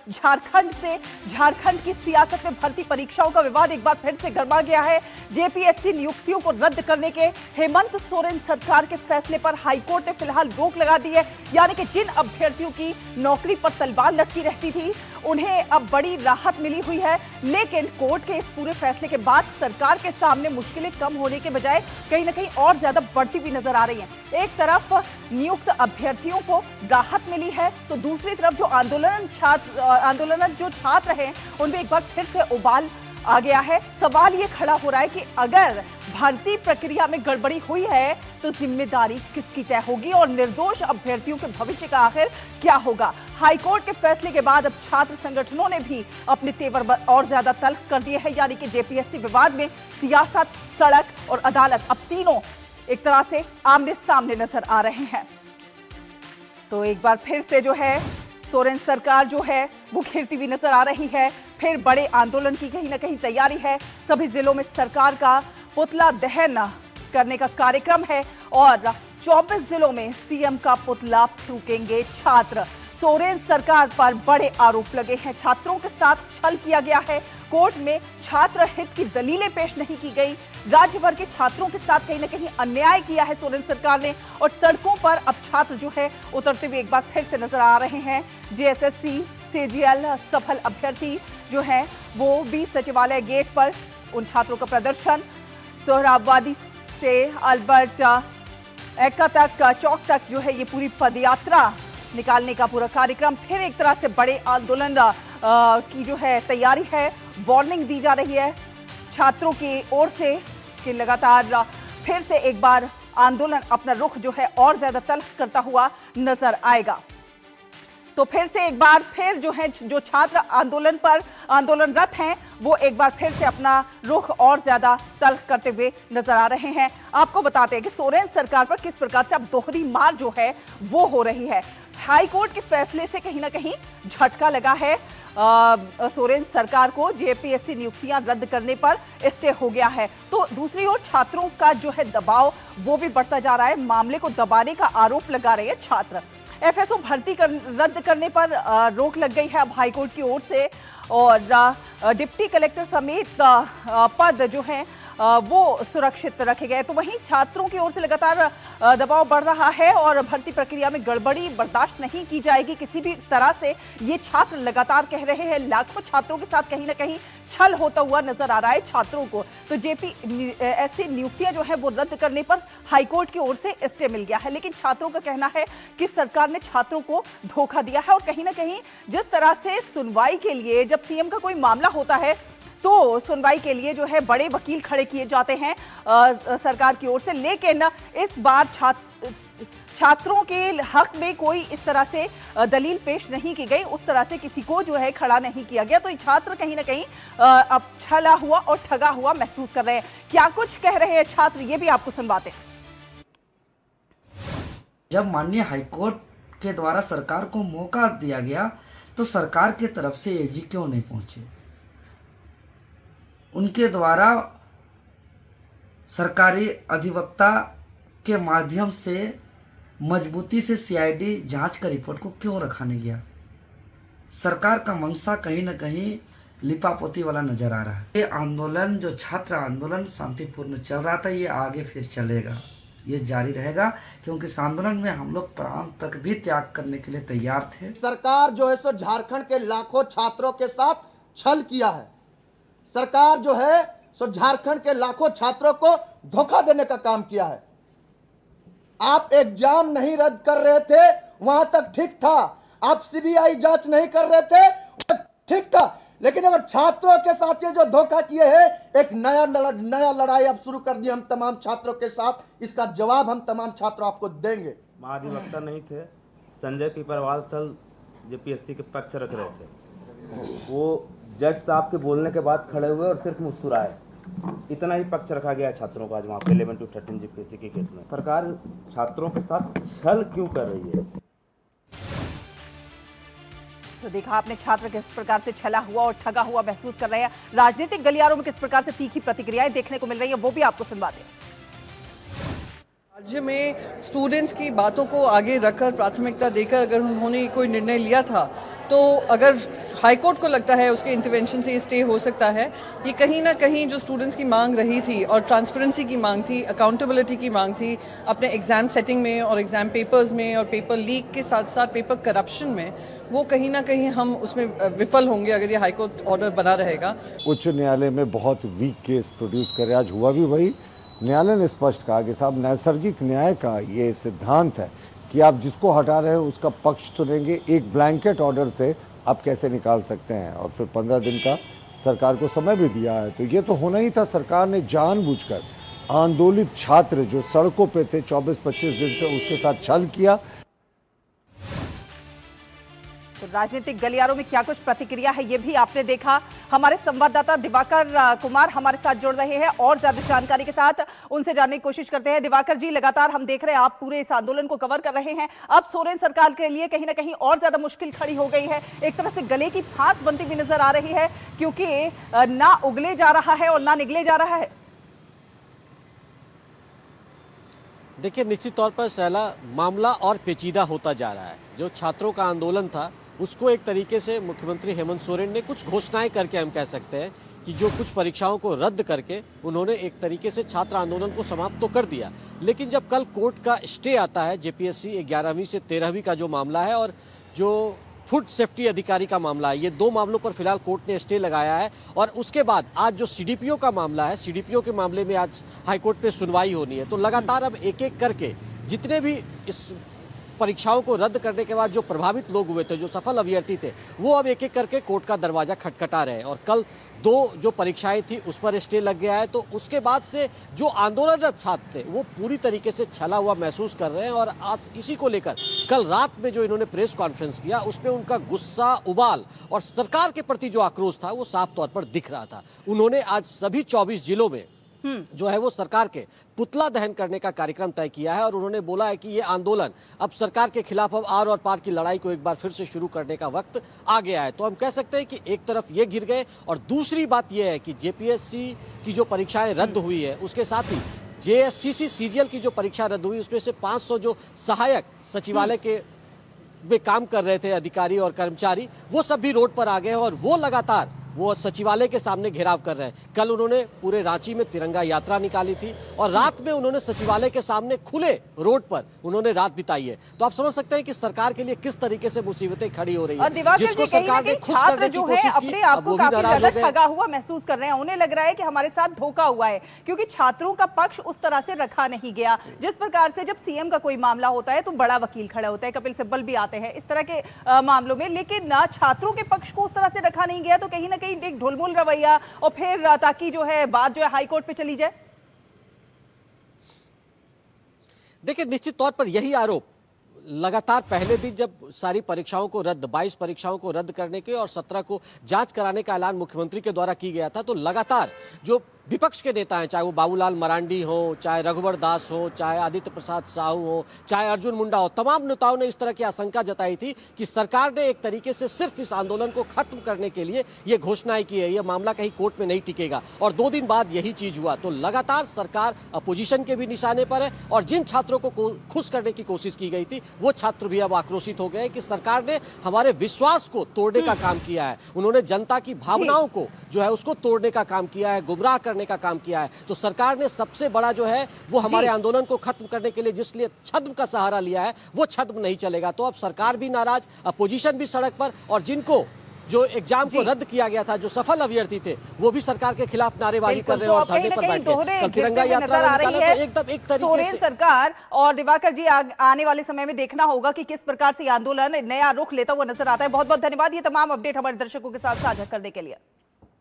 झारखंड की सियासत में भर्ती परीक्षाओं का विवाद एक बार फिर से गरमा गया है। जेपीएससी नियुक्तियों को रद्द करने के हेमंत सोरेन सरकार के फैसले पर हाईकोर्ट ने फिलहाल रोक लगा दी है। यानी कि जिन अभ्यर्थियों की नौकरी पर तलवार लटकी रहती थी उन्हें अब बड़ी राहत मिली हुई है। लेकिन कोर्ट के इस पूरे फैसले के बाद सरकार के सामने मुश्किलें कम होने के बजाय कहीं ना कहीं और ज्यादा बढ़ती हुई नजर आ रही हैं। एक तरफ नियुक्त अभ्यर्थियों को राहत मिली है तो दूसरी तरफ जो आंदोलन जो छात्र हैं उनमें एक बार फिर से उबाल आ गया है। सवाल ये खड़ा हो रहा है कि अगर भर्ती प्रक्रिया में गड़बड़ी हुई है तो जिम्मेदारी किसकी तय होगी और निर्दोष अभ्यर्थियों के भविष्य का आखिर क्या होगा। हाईकोर्ट के फैसले के बाद अब छात्र संगठनों ने भी अपने तेवर और ज्यादा तल्ख कर दिए हैं। यानी कि जेपीएससी विवाद में सियासत, सड़क और अदालत अब तीनों एक तरह से आमने सामने नजर आ रहे हैं। तो एक बार फिर से जो है सोरेन सरकार जो है वो घिरती हुई नजर आ रही है। फिर बड़े आंदोलन की कहीं ना कहीं तैयारी है। सभी जिलों में सरकार का पुतला दहन करने का कार्यक्रम है और 24 जिलों में सीएम का पुतला फूकेंगे छात्र। सोरेन सरकार पर बड़े आरोप लगे हैं। छात्रों के साथ छल किया गया है। कोर्ट में छात्र हित की दलीलें पेश नहीं की गई। राज्य भर के छात्रों के साथ कहीं ना कहीं अन्याय किया है सोरेन सरकार ने और सड़कों पर अब छात्र जो है उतरते हुए एक बार फिर से नजर आ रहे हैं। जेएसएससी सीजीएल सफल अभ्यर्थी जो है वो भी सचिवालय गेट पर उन छात्रों का प्रदर्शन, सोहराबवादी से अल्बर्ट एक्का तक चौक तक जो है ये पूरी पदयात्रा निकालने का पूरा कार्यक्रम। फिर एक तरह से बड़े आंदोलन की जो है तैयारी है। वार्निंग दी जा रही है छात्रों की ओर से कि लगातार फिर से एक बार आंदोलन अपना रुख जो है और ज्यादा तल्ख करता हुआ नजर आएगा। तो फिर से एक बार फिर जो है जो छात्र आंदोलनरत हैं वो एक बार फिर से अपना रुख और ज्यादा तल्ख करते हुए नजर आ रहे हैं। आपको बताते हैं कि सोरेन सरकार पर किस प्रकार से अब दोहरी मार जो है वो हो रही है। हाई कोर्ट के फैसले से कहीं ना कहीं झटका लगा है। सोरेन सरकार को जेपीएससी नियुक्तियां रद्द करने पर स्टे हो गया है तो दूसरी ओर छात्रों का जो है दबाव वो भी बढ़ता जा रहा है। मामले को दबाने का आरोप लगा रहे हैं छात्र। एफएसओ भर्ती रद्द करने पर रोक लग गई है अब हाईकोर्ट की ओर से और डिप्टी कलेक्टर समेत पद जो है वो सुरक्षित रखे गए। तो वहीं छात्रों की ओर से लगातार दबाव बढ़ रहा है और भर्ती प्रक्रिया में गड़बड़ी बर्दाश्त नहीं की जाएगी किसी भी तरह से, ये छात्र लगातार कह रहे हैं। लाखों छात्रों के साथ कहीं ना कहीं छल होता हुआ नजर आ रहा है छात्रों को। तो जेपीएससी नियुक्तियां जो है वो रद्द करने पर हाईकोर्ट की ओर से स्टे मिल गया है। लेकिन छात्रों का कहना है कि सरकार ने छात्रों को धोखा दिया है और कहीं ना कहीं जिस तरह से सुनवाई के लिए जब सीएम का कोई मामला होता है तो सुनवाई के लिए जो है बड़े वकील खड़े किए जाते हैं सरकार की ओर से। लेकिन इस बार छात्रों के हक में कोई इस तरह से दलील पेश नहीं की गई, उस तरह से किसी को जो है खड़ा नहीं किया गया। तो ये छात्र कहीं ना कहीं अब छला हुआ और ठगा हुआ महसूस कर रहे हैं। क्या कुछ कह रहे हैं छात्र ये भी आपको सुनवाते हैं। जब माननीय हाईकोर्ट के द्वारा सरकार को मौका दिया गया तो सरकार की तरफ से एजी क्यों नहीं पहुंचे? उनके द्वारा सरकारी अधिवक्ता के माध्यम से मजबूती से सीआईडी जांच का रिपोर्ट को क्यों रखा नहीं गया? सरकार का मंशा कहीं ना कहीं लिपापोती वाला नजर आ रहा है। ये आंदोलन जो छात्र आंदोलन शांतिपूर्ण चल रहा था ये आगे फिर चलेगा, ये जारी रहेगा क्योंकि इस आंदोलन में हम लोग प्राण तक भी त्याग करने के लिए तैयार थे। सरकार जो है सो झारखंड के लाखों छात्रों के साथ छल किया है। सरकार जो है सो झारखंड के लाखों छात्रों को धोखा देने का काम किया है। आप एग्जाम नहीं रद्द कर रहे थे वहां तक ठीक था, आप सीबीआई जांच नहीं कर रहे थे ठीक था, लेकिन अगर छात्रों के साथ ये जो धोखा किए हैं एक नया लड़ाई अब शुरू कर दी हम तमाम छात्रों के साथ। इसका जवाब हम तमाम छात्र आपको देंगे। महाधिवक्ता नहीं थे, संजय पिपरवाल सर जेपीएससी के पक्ष रख रहे थे। वो जज साहब के बोलने के बाद खड़े हुए और सिर्फ मुस्कुराए, इतना ही पक्ष रखा गया छात्रों का आज वहाँ पे 11 to 13 जेपीएससी के केस में। सरकार छात्रों के साथ छल क्यों कर रही है? तो देखा आपने छात्र किस प्रकार से छला हुआ और ठगा हुआ महसूस कर रहे हैं। राजनीतिक गलियारों में किस प्रकार से तीखी प्रतिक्रियाएं देखने को मिल रही है वो भी आपको सुनवा दें। राज्य में स्टूडेंट्स की बातों को आगे रखकर प्राथमिकता देकर अगर उन्होंने कोई निर्णय लिया था, तो अगर हाईकोर्ट को लगता है उसके इंटरवेंशन से ये स्टे हो सकता है, ये कहीं ना कहीं जो स्टूडेंट्स की मांग रही थी और ट्रांसपेरेंसी की मांग थी, अकाउंटेबिलिटी की मांग थी अपने एग्ज़ाम सेटिंग में और एग्ज़ाम पेपर्स में और पेपर लीक के साथ साथ पेपर करप्शन में, वो कहीं ना कहीं हम उसमें विफल होंगे अगर ये हाईकोर्ट ऑर्डर बना रहेगा। उच्च न्यायालय में बहुत वीक केस प्रोड्यूस करे, आज हुआ भी वही। न्यायालय ने स्पष्ट कहा कि साहब नैसर्गिक न्याय का ये सिद्धांत है कि आप जिसको हटा रहे हो उसका पक्ष सुनेंगे, एक ब्लैंकेट ऑर्डर से आप कैसे निकाल सकते हैं, और फिर 15 दिन का सरकार को समय भी दिया है। तो ये तो होना ही था। सरकार ने जानबूझकर आंदोलित छात्र जो सड़कों पे थे 24-25 दिन से, उसके साथ छल किया। तो राजनीतिक गलियारों में क्या कुछ प्रतिक्रिया है ये भी आपने देखा। हमारे संवाददाता दिवाकर कुमार हमारे साथ जुड़ रहे हैं और ज्यादा जानकारी के साथ उनसे जानने की कोशिश करते हैं। दिवाकर जी, लगातार हम देख रहे हैं आप पूरे इस आंदोलन को कवर कर रहे हैं। अब सोरेन सरकार के लिए कहीं ना कहीं और ज्यादा मुश्किल खड़ी हो गई है, एक तरह से गले की फांस बनती हुई नजर आ रही है, क्योंकि ना उगले जा रहा है और ना निगले जा रहा है। देखिए, निश्चित तौर पर शैला, मामला और पेचीदा होता जा रहा है। जो छात्रों का आंदोलन था उसको एक तरीके से मुख्यमंत्री हेमंत सोरेन ने कुछ घोषणाएं करके, हम कह सकते हैं कि जो कुछ परीक्षाओं को रद्द करके उन्होंने एक तरीके से छात्र आंदोलन को समाप्त तो कर दिया। लेकिन जब कल कोर्ट का स्टे आता है, जेपीएससी 11वीं से 13वीं का जो मामला है और जो फूड सेफ्टी अधिकारी का मामला है, ये दो मामलों पर फिलहाल कोर्ट ने स्टे लगाया है। और उसके बाद आज जो सीडीपीओ का मामला है, सीडीपीओ के मामले में आज हाईकोर्ट में सुनवाई होनी है। तो लगातार अब एक एक करके जितने भी इस परीक्षाओं को रद्द करने के बाद जो प्रभावित लोग हुए थे, जो सफल अभ्यर्थी थे, वो अब एक एक करके कोर्ट का दरवाजा खटखटा रहे हैं। और कल दो जो परीक्षाएं थी उस पर स्टे लग गया है। तो उसके बाद से जो आंदोलनरत छात्र थे वो पूरी तरीके से छला हुआ महसूस कर रहे हैं। और आज इसी को लेकर कल रात में जो इन्होंने प्रेस कॉन्फ्रेंस किया, उसमें उनका गुस्सा, उबाल और सरकार के प्रति जो आक्रोश था वो साफ तौर पर दिख रहा था। उन्होंने आज सभी 24 जिलों में जो है वो सरकार के पुतला दहन करने का कार्यक्रम तय किया है। और उन्होंने बोला है कि ये आंदोलन अब सरकार के खिलाफ अब आर और पार की लड़ाई को एक बार फिर से शुरू करने का वक्त आ गया है। तो हम कह सकते हैं कि एक तरफ ये गिर गए, और दूसरी बात यह है कि जेपीएससी की जो परीक्षाएं रद्द हुई है, उसके साथ ही जेएससीसी सीजीएल की जो परीक्षा रद्द हुई, उसमें से 500 जो सहायक सचिवालय के में काम कर रहे थे अधिकारी और कर्मचारी, वो सब भी रोड पर आ गए हैं और वो लगातार वो सचिवालय के सामने घेराव कर रहे हैं। कल उन्होंने पूरे रांची में तिरंगा यात्रा निकाली थी और रात में उन्होंने सचिवालय के सामने खुले रोड पर उन्होंने रात बिताई है। तो आप समझ सकते हैं कि सरकार के लिए किस तरीके से मुसीबतें खड़ी हो रही है, जिसको सरकार ने खुश करने की कोशिश की, अब वो भी नाराज हो गए। ठगा हुआ महसूस कर रहे हैं, उन्हें लग रहा है कि हमारे साथ धोखा हुआ है, क्योंकि छात्रों का पक्ष उस तरह से रखा नहीं गया जिस प्रकार से जब सीएम का कोई मामला होता है तो बड़ा वकील खड़ा होता है, कपिल सिब्बल भी आते हैं इस तरह के मामलों में, लेकिन छात्रों के पक्ष को उस तरह से रखा नहीं गया। तो कहीं ना कहीं एक ढुलमुल रवैया और फिर ताकि जो है बात जो है हाईकोर्ट पे चली जाए। देखिए, निश्चित तौर पर यही आरोप लगातार पहले दिन जब सारी परीक्षाओं को रद्द, 22 परीक्षाओं को रद्द करने के और 17 को जांच कराने का ऐलान मुख्यमंत्री के द्वारा की गया था, तो लगातार जो विपक्ष के नेता हैं, चाहे वो बाबूलाल मरांडी हो, चाहे रघुवर दास हो, चाहे आदित्य प्रसाद साहू हो, चाहे अर्जुन मुंडा हो, तमाम नेताओं ने इस तरह की आशंका जताई थी कि सरकार ने एक तरीके से सिर्फ इस आंदोलन को खत्म करने के लिए ये घोषणाएं की है, ये मामला कहीं कोर्ट में नहीं टिकेगा। और 2 दिन बाद यही चीज हुआ। तो लगातार सरकार अपोजिशन के भी निशाने पर है और जिन छात्रों को खुश करने की कोशिश की गई थी वो छात्र भी अब आक्रोशित हो गए कि सरकार ने हमारे विश्वास को तोड़ने का काम किया है, उन्होंने जनता की भावनाओं को जो है उसको तोड़ने का काम किया है, गुमराह करने का काम किया है। तो सरकार ने सबसे बड़ा जो है वो हमारे आंदोलन को खत्म करने के लिए जिस लिए छद्म का सहारा लिया है वो छद्म नहीं चलेगा। तो अब सरकार भी नाराज, अपोजिशन भी सड़क पर, और जिनको जो एग्जाम को रद्द किया गया था, जो सफल अभ्यर्थी थे, वो भी सरकार के खिलाफ नारेबाजी कर रहे हैं और धरने पर बैठ गए। कल तिरंगा यात्रा निकाला तो एकदम एक तरीके से सरकार। और दिवाकर जी, आने वाले समय में देखना होगा कि किस प्रकार से आंदोलन नया रुख लेता हुआ नजर आता है। बहुत बहुत धन्यवाद ये तमाम अपडेट हमारे दर्शकों के साथ साझा करने के लिए।